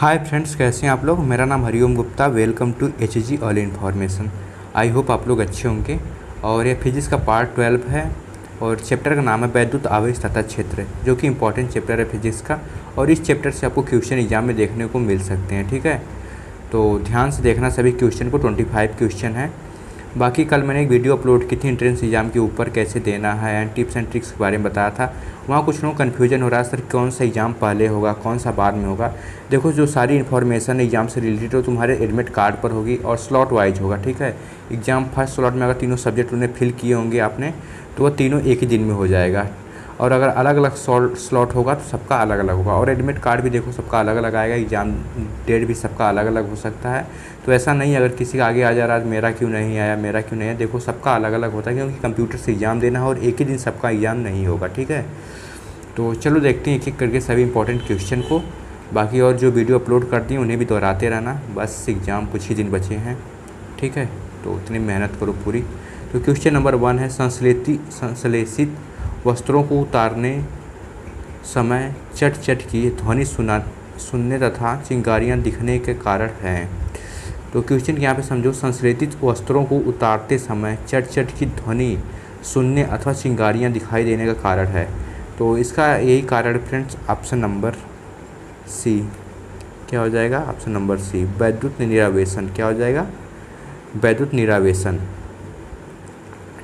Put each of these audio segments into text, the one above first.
Hi friends, कैसे हैं आप लोग। मेरा नाम Hariom Gupta. Welcome to H G all information. I hope आप लोग अच्छे होंगे। और ये फिजिक्स का पार्ट 12 है और चैप्टर का नाम है वैद्युत आवेश तथा क्षेत्र, जो कि इंपॉर्टेंट चैप्टर है फिजिक्स का। और इस चैप्टर से आपको क्वेश्चन एग्जाम में देखने को मिल सकते हैं, ठीक है। तो ध्यान से देखना सभी क्वेश्चन को। 25 क्वेश्चन है। बाकी कल मैंने एक वीडियो अपलोड की थी एंट्रेंस एग्जाम के ऊपर कैसे देना है एंड टिप्स एंड ट्रिक्स के बारे में बताया था। वहाँ कुछ लोगों को कन्फ्यूजन हो रहा है, सर कौन सा एग्ज़ाम पहले होगा कौन सा बाद में होगा। देखो, जो सारी इन्फॉर्मेशन एग्ज़ाम से रिलेटेड हो तुम्हारे एडमिट कार्ड पर होगी और स्लॉट वाइज होगा, ठीक है। एग्ज़ाम फर्स्ट स्लॉट में अगर तीनों सब्जेक्ट उन्हें फिल किए होंगे आपने, तो वह तीनों एक ही दिन में हो जाएगा। और अगर अलग अलग स्लॉट होगा तो सबका अलग अलग होगा। और एडमिट कार्ड भी देखो सबका अलग अलग आएगा, एग्ज़ाम डेट भी सबका अलग अलग हो सकता है। तो ऐसा नहीं अगर किसी का आगे आ जा रहा है मेरा क्यों नहीं आया मेरा क्यों नहीं आया, देखो सबका अलग अलग होता है, क्योंकि कंप्यूटर से एग्ज़ाम देना है और एक ही दिन सबका एग्ज़ाम नहीं होगा, ठीक है। तो चलो देखते हैं एक एक करके सभी इंपॉर्टेंट क्वेश्चन को। बाकी और जो वीडियो अपलोड करती हैं उन्हें भी दोहराते रहना, बस एग्ज़ाम कुछ ही दिन बचे हैं, ठीक है। तो उतनी मेहनत करो पूरी। तो क्वेश्चन नंबर 1 है, संश्लेषित वस्त्रों को उतारने समय चट चट की ध्वनि सुनने तथा चिंगारियाँ दिखने के कारण हैं। तो क्वेश्चन यहाँ पे समझो, संश्लेषित वस्त्रों को उतारते समय चट चट की ध्वनि सुनने अथवा चिंगारियाँ दिखाई देने का कारण है। तो इसका यही कारण फ्रेंड्स ऑप्शन नंबर सी क्या हो जाएगा। ऑप्शन नंबर सी, वैद्युत निरावेशन। क्या हो जाएगा, वैद्युत निरावेशन,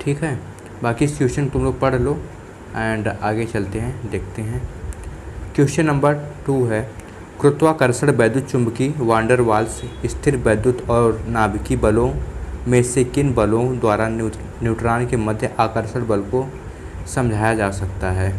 ठीक है। बाकी इस क्वेश्चन तुम लोग पढ़ लो एंड आगे चलते हैं, देखते हैं। क्वेश्चन नंबर 2 है, गुरुत्वाकर्षण वैद्युत चुंबकीय वांडर वाल्स स्थिर वैद्युत और नाभिकीय बलों में से किन बलों द्वारा न्यूट्रॉन के मध्य आकर्षण बल को समझाया जा सकता है।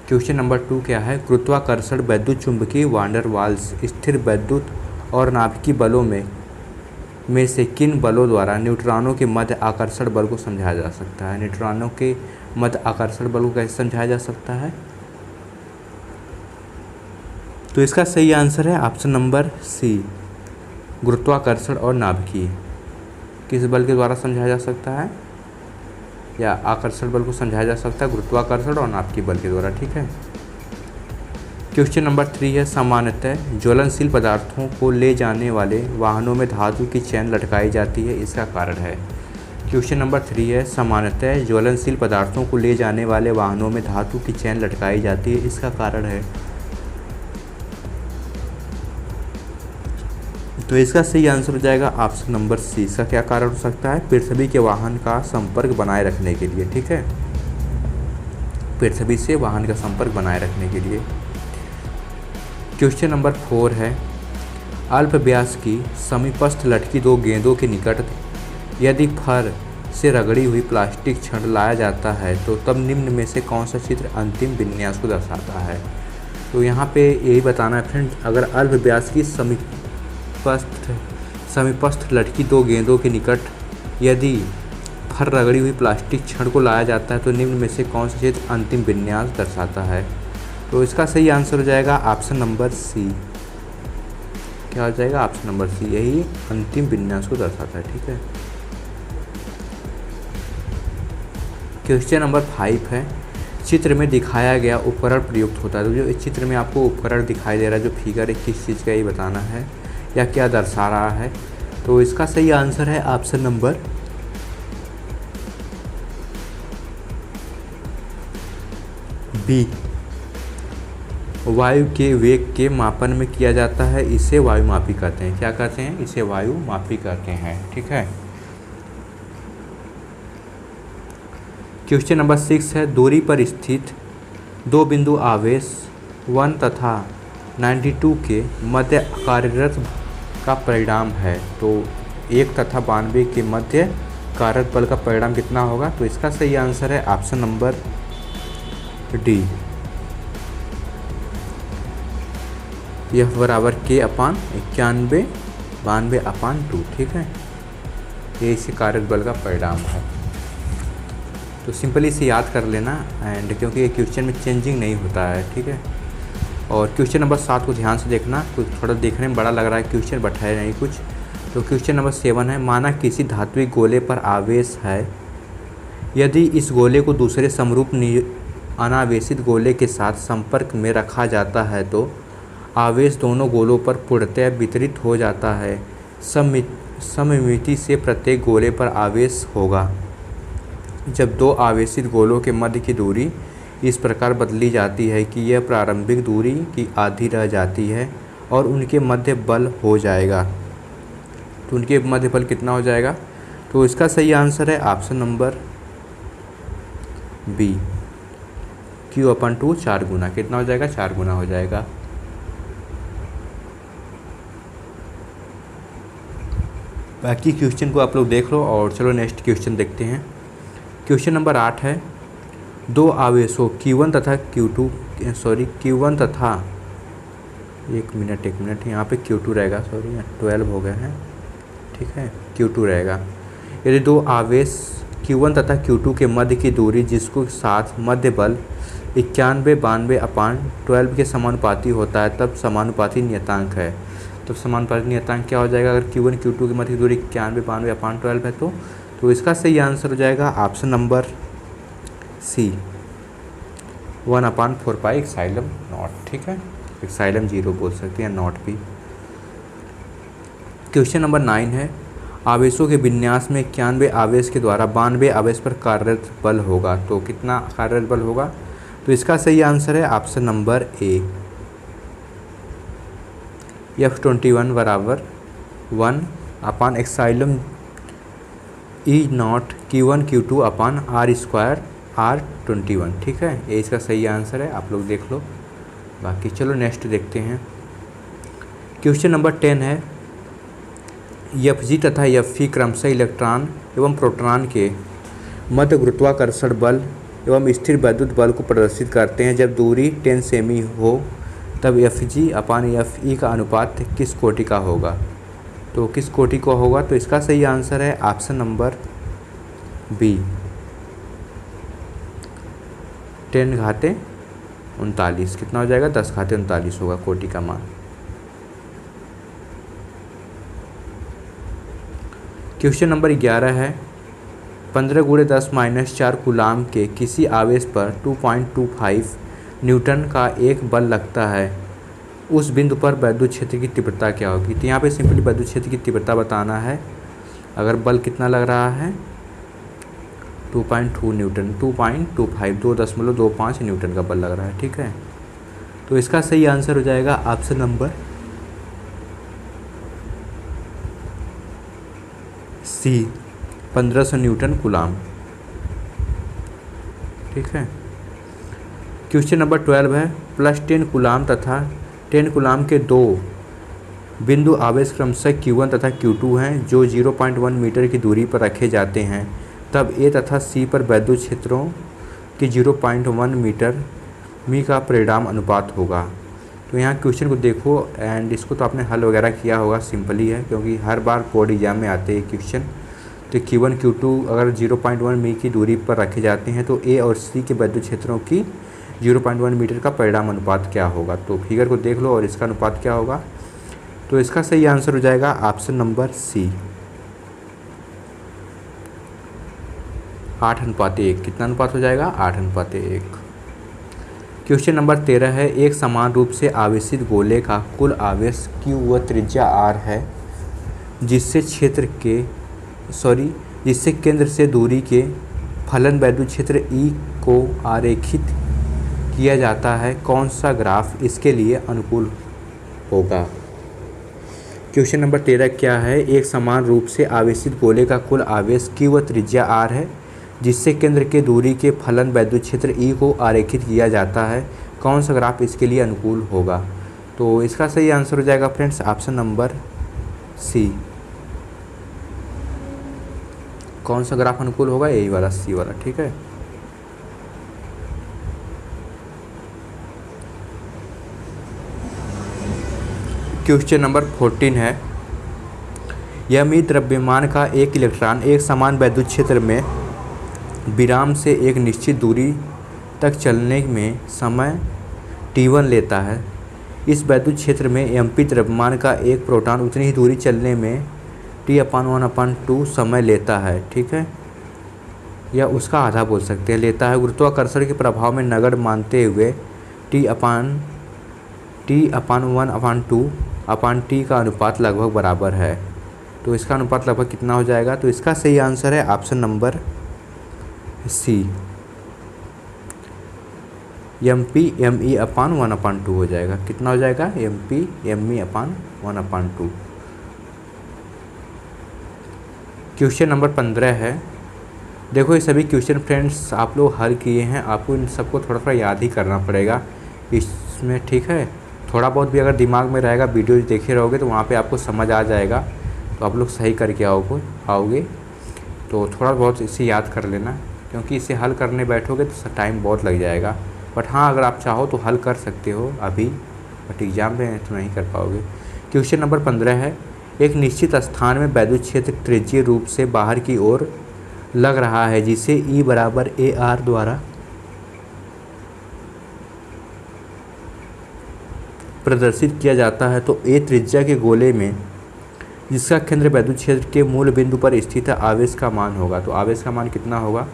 क्वेश्चन नंबर 2 क्या है, गुरुत्वाकर्षण वैद्युत चुंबकीय वांडर वाल्स स्थिर वैद्युत और नाभिकीय बलों में से किन बलों द्वारा न्यूट्रॉनों के मध्य आकर्षण बल को समझाया जा सकता है। न्यूट्रॉनों के मध्य आकर्षण बल को कैसे समझाया जा सकता है। तो इसका सही आंसर है ऑप्शन नंबर सी, गुरुत्वाकर्षण और नाभिकीय। किस बल के द्वारा समझाया जा सकता है, या आकर्षण बल को समझाया जा सकता है गुरुत्वाकर्षण और नाभिकीय बल के द्वारा, ठीक है। क्वेश्चन नंबर 3 है, सामान्यतः ज्वलनशील पदार्थों को ले जाने वाले वाहनों में धातु की चेन लटकाई जाती है, इसका कारण है। क्वेश्चन नंबर 3 है, सामान्यतः ज्वलनशील पदार्थों को ले जाने वाले वाहनों में धातु की चेन लटकाई जाती है, इसका कारण है। तो इसका सही आंसर हो जाएगा ऑप्शन नंबर सी। इसका क्या कारण हो सकता है, पृथ्वी के वाहन का संपर्क बनाए रखने के लिए, ठीक है। पृथ्वी से वाहन का संपर्क बनाए रखने के लिए। क्वेश्चन नंबर 4 है, अल्प व्यास की समीपस्थ लटकी दो गेंदों के निकट यदि फर से रगड़ी हुई प्लास्टिक छड़ लाया जाता है तो तब निम्न में से कौन सा चित्र अंतिम विन्यास को दर्शाता है। तो यहाँ पे यही बताना है फ्रेंड्स, अगर अल्प व्यास की समीपस्थ लटकी दो गेंदों के निकट यदि फर रगड़ी हुई प्लास्टिक छड़ को लाया जाता है तो निम्न में से कौन सा चित्र अंतिम विन्यास दर्शाता है। तो इसका सही आंसर हो जाएगा ऑप्शन नंबर सी। क्या हो जाएगा, ऑप्शन नंबर सी, यही अंतिम विन्यास को दर्शाता है, ठीक है। क्वेश्चन नंबर 5 है, चित्र में दिखाया गया उपकरण प्रयुक्त होता है। तो जो इस चित्र में आपको उपकरण दिखाई दे रहा है, जो फिगर है, किस चीज़ का ये बताना है या क्या दर्शा रहा है। तो इसका सही आंसर है ऑप्शन नंबर बी, वायु के वेग के मापन में किया जाता है, इसे वायुमापी कहते हैं। क्या कहते हैं, इसे वायुमापी कहते हैं, ठीक है। क्वेश्चन नंबर 6 है, दूरी पर स्थित दो बिंदु आवेश 1 तथा 92 के मध्य कार्यरत का परिणाम है। तो 1 तथा 92 के मध्य कार्यरत बल का परिणाम कितना होगा। तो इसका सही आंसर है ऑप्शन नंबर डी, F बराबर K/91 92/2, ठीक है। ये इसी कार्यरत बल का परिणाम है। तो सिंपली इसे याद कर लेना एंड क्योंकि ये क्वेश्चन में चेंजिंग नहीं होता है, ठीक है। और क्वेश्चन नंबर 7 को ध्यान से देखना, कुछ थोड़ा देखने में बड़ा लग रहा है क्वेश्चन, बट है नहीं कुछ। तो क्वेश्चन नंबर 7 है, माना किसी धात्विक गोले पर आवेश है, यदि इस गोले को दूसरे समरूप अनावेशित गोले के साथ संपर्क में रखा जाता है तो आवेश दोनों गोलों पर पूर्णतः वितरित हो जाता है। सममिति से प्रत्येक गोले पर आवेश होगा। जब दो आवेशित गोलों के मध्य की दूरी इस प्रकार बदली जाती है कि यह प्रारंभिक दूरी की आधी रह जाती है और उनके मध्य बल हो जाएगा, तो उनके मध्य बल कितना हो जाएगा? तो इसका सही आंसर है ऑप्शन नंबर बी, Q/2 4 गुना। कितना हो जाएगा? 4 गुना हो जाएगा। बाकी क्वेश्चन को आप लोग देख लो और चलो नेक्स्ट क्वेश्चन देखते हैं। क्वेश्चन नंबर 8 है, दो आवेशों Q1 तथा Q1 तथा एक मिनट यहाँ पे Q2 रहेगा, 12 हो गया है, ठीक है, Q2 रहेगा। यदि दो आवेश Q1 तथा Q2 के मध्य की दूरी जिसको साथ मध्य बल 91/92/12 के समानुपाती होता है तब समानुपाती नियतांक है। तो समानुपाती नियतांक क्या हो जाएगा? अगर Q1 Q2 के मध्य की दूरी 91/92/12 है तो इसका सही आंसर हो जाएगा ऑप्शन नंबर सी, 1/4 एक्साइलम नॉट, ठीक है, एक्साइलम 0 बोल सकते हैं, नॉट भी। क्वेश्चन नंबर 9 है, आवेशों के विन्यास में 91 आवेश के द्वारा 92 आवेश पर कार्यरत बल होगा। तो कितना कार्यरत बल होगा? तो इसका सही आंसर है ऑप्शन नंबर ए, F21 बराबर 1 एक्साइलम E0 Q1 Q2 R² R21, ठीक है, ये इसका सही आंसर है, आप लोग देख लो। बाकी चलो नेक्स्ट देखते हैं। क्वेश्चन नंबर 10 है, Fg तथा Fe क्रमशः इलेक्ट्रॉन एवं प्रोटॉन के मध्य गुरुत्वाकर्षण बल एवं स्थिर वैद्युत बल को प्रदर्शित करते हैं। जब दूरी 10 सेमी हो तब Fg/Fe का अनुपात किस कोटि का होगा? तो किस कोटि का होगा? तो इसका सही आंसर है ऑप्शन नंबर बी, 10⁻39। कितना हो जाएगा? 10⁻39 होगा कोटि का मान। क्वेश्चन नंबर 11 है, 15 × 10⁻⁴ कूलाम के किसी आवेश पर 2.25 न्यूटन का एक बल लगता है, उस बिंदु पर वैद्युत क्षेत्र की तीव्रता क्या होगी? तो यहाँ पे सिंपली वैद्युत क्षेत्र की तीव्रता बताना है। अगर बल कितना लग रहा है 2.2 न्यूटन, 2.25 2.25 न्यूटन का बल लग रहा है, ठीक है। तो इसका सही आंसर हो जाएगा option number C, 1500 Newton coulomb, ठीक है। क्वेश्चन नंबर 12 है, +10 कूलाम तथा 10 कूलाम के दो बिंदु आवेश क्रमशः Q1 तथा Q2 हैं जो 0.1 मीटर की दूरी पर रखे जाते हैं, तब A तथा C पर वैद्युत क्षेत्रों की 0.1 मीटर मी का परिणाम अनुपात होगा। तो यहाँ क्वेश्चन को देखो एंड इसको तो आपने हल वगैरह किया होगा, सिंपल ही है क्योंकि हर बार बोर्ड एग्जाम में आते हैं क्वेश्चन। तो Q1 Q2 अगर 0.1 मी की दूरी पर रखे जाते हैं तो A और C के वैद्युत क्षेत्रों की 0.1 मीटर का परिणाम अनुपात क्या होगा? तो फिगर को देख लो और इसका अनुपात क्या होगा? तो इसका सही आंसर हो जाएगा ऑप्शन नंबर सी, 8:1। कितना अनुपात हो जाएगा? 8:1। क्वेश्चन नंबर 13 है, एक समान रूप से आवेशित गोले का कुल आवेश Q व त्रिज्या R है, जिससे केंद्र से दूरी के फलन वैद्युत क्षेत्र E को आरेखित किया जाता है, कौन सा ग्राफ इसके लिए अनुकूल होगा? क्वेश्चन नंबर 13 क्या है, एक समान रूप से आवेशित गोले का कुल आवेश Q व त्रिज्या R है, जिससे केंद्र के दूरी के फलन वैद्युत क्षेत्र E को आरेखित किया जाता है, कौन सा ग्राफ इसके लिए अनुकूल होगा? तो इसका सही आंसर हो जाएगा फ्रेंड्स ऑप्शन नंबर सी। कौन सा ग्राफ अनुकूल होगा? यही वाला, सी वाला, ठीक है। क्वेश्चन नंबर 14 है, यदि द्रव्यमान का एक इलेक्ट्रॉन एक समान वैद्युत क्षेत्र में विराम से एक निश्चित दूरी तक चलने में समय t1 लेता है, इस वैद्युत क्षेत्र में mp द्रव्यमान का एक प्रोटॉन उतनी ही दूरी चलने में t/1/2 समय लेता है, ठीक है, या उसका आधा बोल सकते हैं, लेता है। गुरुत्वाकर्षण के प्रभाव में नगण्य मानते हुए T/1/2/T का अनुपात लगभग बराबर है। तो इसका अनुपात लगभग कितना हो जाएगा? तो इसका सही आंसर है ऑप्शन नंबर सी, MP/ME/1/2 हो जाएगा। कितना हो जाएगा? MP/ME/1/2। क्वेश्चन नंबर 15 है। देखो ये सभी क्वेश्चन फ्रेंड्स आप लोग हल किए हैं, आपको इन सबको थोड़ा थोड़ा याद ही करना पड़ेगा इसमें, ठीक है। थोड़ा बहुत भी अगर दिमाग में रहेगा, वीडियो देखे रहोगे तो वहाँ पे आपको समझ आ जाएगा, तो आप लोग सही करके आओगे। तो थोड़ा बहुत इसे याद कर लेना, क्योंकि इसे हल करने बैठोगे तो टाइम बहुत लग जाएगा। बट हाँ, अगर आप चाहो तो हल कर सकते हो अभी, बट एग्ज़ाम में तो नहीं कर पाओगे। क्वेश्चन नंबर 15 है। एक निश्चित स्थान में वैद्युत क्षेत्र त्रिज्यीय रूप से बाहर की ओर लग रहा है, जिसे E बराबर AR द्वारा प्रदर्शित किया जाता है। तो A त्रिज्या के गोले में जिसका केंद्र वैद्युत क्षेत्र के मूल बिंदु पर स्थित है, आवेश का मान होगा। तो आवेश का मान कितना होगा?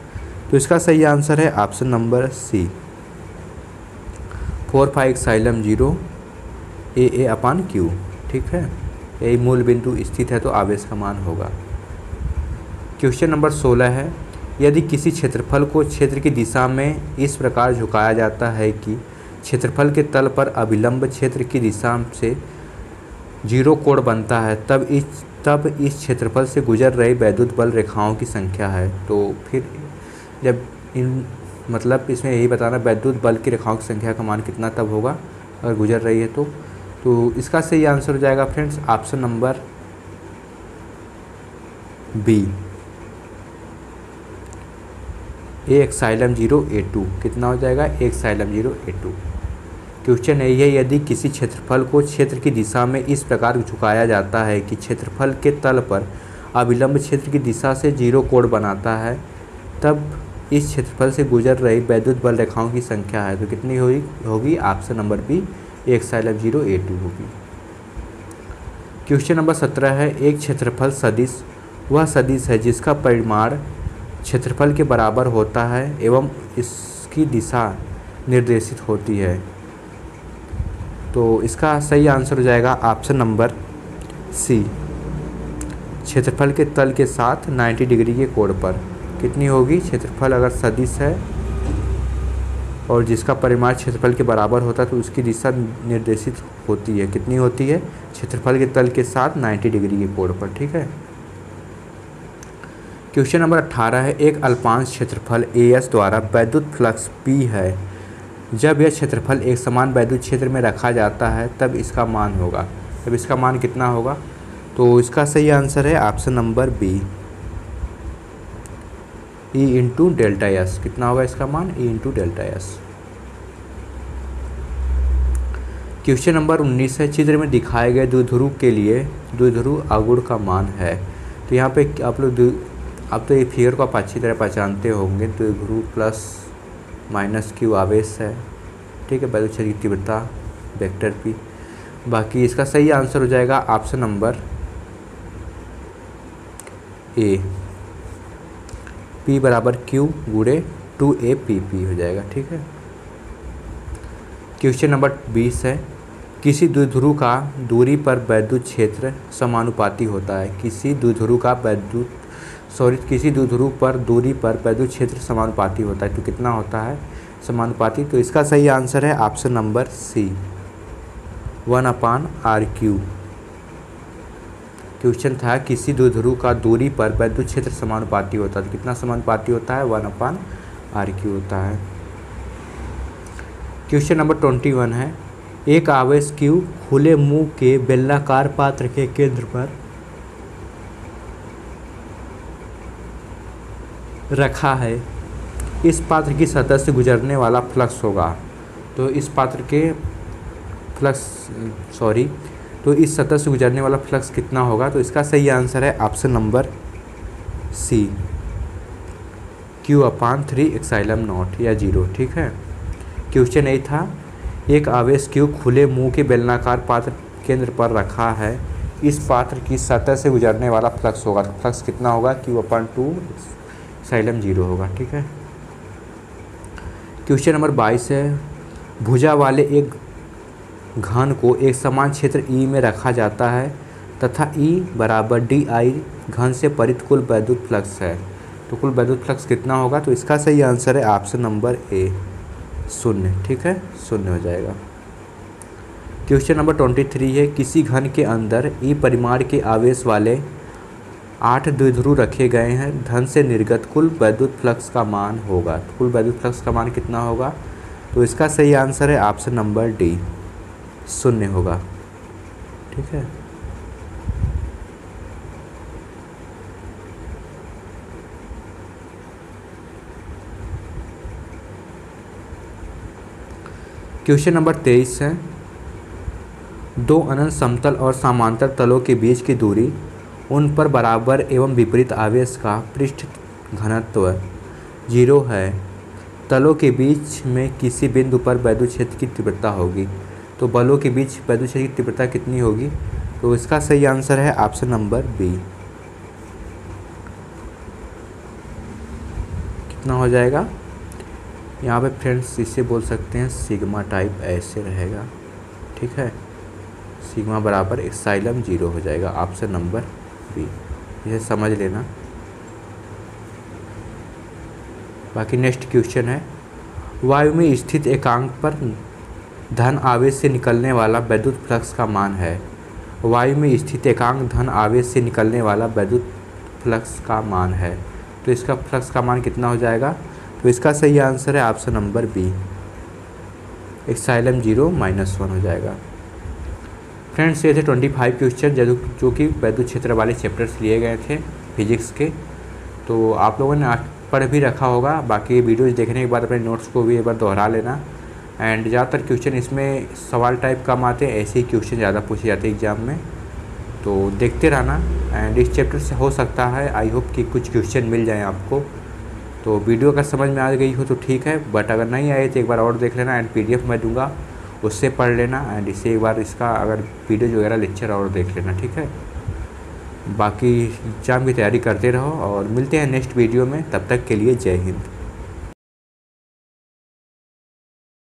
तो इसका सही आंसर है ऑप्शन नंबर सी, 4πε0 AA/Q, ठीक है। यही मूल बिंदु स्थित है तो आवेश का मान होगा। क्वेश्चन नंबर 16 है। यदि किसी क्षेत्रफल को क्षेत्र की दिशा में इस प्रकार झुकाया जाता है कि क्षेत्रफल के तल पर अभिलंब क्षेत्र की दिशा से 0 कोण बनता है, तब इस क्षेत्रफल से गुजर रही वैद्युत बल रेखाओं की संख्या है। तो फिर जब मतलब इसमें यही बताना वैद्युत बल की रेखाओं की संख्या का मान कितना तब होगा अगर गुजर रही है तो इसका सही आंसर हो जाएगा friends option number B, A/0 A2। कितना हो जाएगा? A/0 A2। क्वेश्चन यही है। यदि किसी क्षेत्रफल को क्षेत्र की दिशा में इस प्रकार झुकाया जाता है कि क्षेत्रफल के तल पर अभिलंब क्षेत्र की दिशा से 0 कोण बनाता है, तब इस क्षेत्रफल से गुजर रही वैद्युत बल रेखाओं की संख्या है। तो कितनी होगी? Option number B, A/0 A2 होगी। क्वेश्चन नंबर 17 है। एक क्षेत्रफल सदिश वह सदिश है जिसका परिमाण क्षेत्रफल के बराबर होता है एवं इसकी दिशा निर्देशित होती है। तो इसका सही आंसर हो जाएगा ऑप्शन नंबर सी, क्षेत्रफल के तल के साथ 90 डिग्री के कोण पर। कितनी होगी? क्षेत्रफल अगर सदिश है और जिसका परिमाण क्षेत्रफल के बराबर होता है तो उसकी दिशा निर्देशित होती है। कितनी होती है? क्षेत्रफल के तल के साथ 90 डिग्री के कोण पर, ठीक है। क्वेश्चन नंबर 18 है। एक अल्पांश क्षेत्रफल AS द्वारा वैद्युत फ्लक्स P है। जब यह क्षेत्रफल एक समान वैद्युत क्षेत्र में रखा जाता है तब इसका मान होगा। तब इसका मान कितना होगा? तो इसका सही आंसर है ऑप्शन नंबर बी, E/ΔS। कितना होगा इसका मान? E/ΔS। क्वेश्चन नंबर 19 है। चित्र में दिखाए गए द्विध्रुव के लिए द्विध्रुव आघूर्ण का मान है। तो यहाँ पे आप तो ये फिगर को आप अच्छी तरह पहचानते होंगे। द्विध्रुव प्लस माइनस Q आवेश है, ठीक है, वैद्युत क्षेत्र की तीव्रता वेक्टर P। बाकी इसका सही आंसर हो जाएगा ऑप्शन नंबर ए, P बराबर Q गुणे 2APP हो जाएगा, ठीक है। क्वेश्चन नंबर 20 है। किसी द्विध्रुव का दूरी पर वैद्युत क्षेत्र समानुपाती होता है। किसी द्विध्रुव पर दूरी पर वैद्युत क्षेत्र समानुपाती होता है। तो कितना होता है समानुपाती? तो इसका सही आंसर है ऑप्शन नंबर सी, 1/RQ। क्वेश्चन था किसी द्विध्रुव का दूरी पर वैद्युत क्षेत्र समानुपाती होता है। तो कितना समानुपाती होता है? 1/RQ होता है। क्वेश्चन नंबर 21 है। एक आवेश Q खुले मुंह के बेलनाकार पात्र के केंद्र पर रखा है। इस पात्र की सतह से गुजरने वाला फ्लक्स होगा। तो इस सतह से गुजरने वाला फ्लक्स कितना होगा? तो इसका सही आंसर है ऑप्शन नंबर सी, Q/3ε0 या 0, ठीक है। क्वेश्चन यही था। एक आवेश Q खुले मुंह के बेलनाकार पात्र केंद्र पर रखा है। इस पात्र की सतह से गुजरने वाला फ्लक्स होगा। तो फ्लक्स कितना होगा? Q/2ε0 होगा, ठीक है। क्वेश्चन नंबर 22 है। भुजा वाले एक घन को एक समान क्षेत्र ई में रखा जाता है तथा ई बराबर डी आई घन से परित कुल वैद्युत फ्लक्स है। तो कुल वैद्युत फ्लक्स कितना होगा? तो इसका सही आंसर है ऑप्शन नंबर ए, 0। ठीक है, 0 हो जाएगा। क्वेश्चन नंबर 23 है, किसी घन के अंदर ई परिमाण के आवेश वाले 8 द्विध्रुव रखे गए हैं, धन से निर्गत कुल वैद्युत फ्लक्स का मान होगा। तो कुल वैद्युत फ्लक्स का मान कितना होगा? तो इसका सही आंसर है ऑप्शन नंबर डी, 0 होगा। ठीक है, क्वेश्चन नंबर 23 है, दो अनंत समतल और समांतर तलों के बीच की दूरी, उन पर बराबर एवं विपरीत आवेश का पृष्ठ घनत्व 0 है, तलों के बीच में किसी बिंदु पर वैद्युत क्षेत्र की तीव्रता होगी। तो बलों के बीच वैद्युत क्षेत्र की तीव्रता कितनी होगी? तो इसका सही आंसर है ऑप्शन नंबर बी। कितना हो जाएगा? यहाँ पे फ्रेंड्स इसे बोल सकते हैं सिग्मा टाइप, ऐसे रहेगा। ठीक है, सिग्मा बराबर एप्सिलॉन 0 हो जाएगा, ऑप्शन नंबर बी, इसे समझ लेना। बाकी नेक्स्ट क्वेश्चन है, वायु में स्थित एकांक पर धन आवेश से निकलने वाला वैद्युत फ्लक्स का मान है। वायु में स्थित एकांक धन आवेश से निकलने वाला वैद्युत फ्लक्स का मान है। तो इसका फ्लक्स का मान कितना हो जाएगा? तो इसका सही आंसर है ऑप्शन नंबर बी, एप्सिलॉन 0 -1 हो जाएगा। फ्रेंड्स, ये थे 25 क्वेश्चन जो कि वैद्युत क्षेत्र वाले चैप्टर्स लिए गए थे फिजिक्स के। तो आप लोगों ने आज पढ़ भी रखा होगा। बाकी वीडियोज़ देखने के बाद अपने नोट्स को भी एक बार दोहरा लेना। एंड ज़्यादातर क्वेश्चन इसमें सवाल टाइप कम आते हैं, ऐसे ही क्वेश्चन ज़्यादा पूछे जाते हैं एग्ज़ाम में, तो देखते रहना। एंड इस चैप्टर से हो सकता है, आई होप कि कुछ क्वेश्चन मिल जाएँ आपको। तो वीडियो अगर समझ में आ गई हो तो ठीक है, बट अगर नहीं आए तो एक बार और देख लेना। एंड PDF मैं दूंगा, उससे पढ़ लेना। एंड इसे एक बार इसका अगर वीडियो वगैरह लेक्चर और देख लेना। ठीक है, बाकी एग्ज़ाम की तैयारी करते रहो और मिलते हैं नेक्स्ट वीडियो में। तब तक के लिए जय हिंद।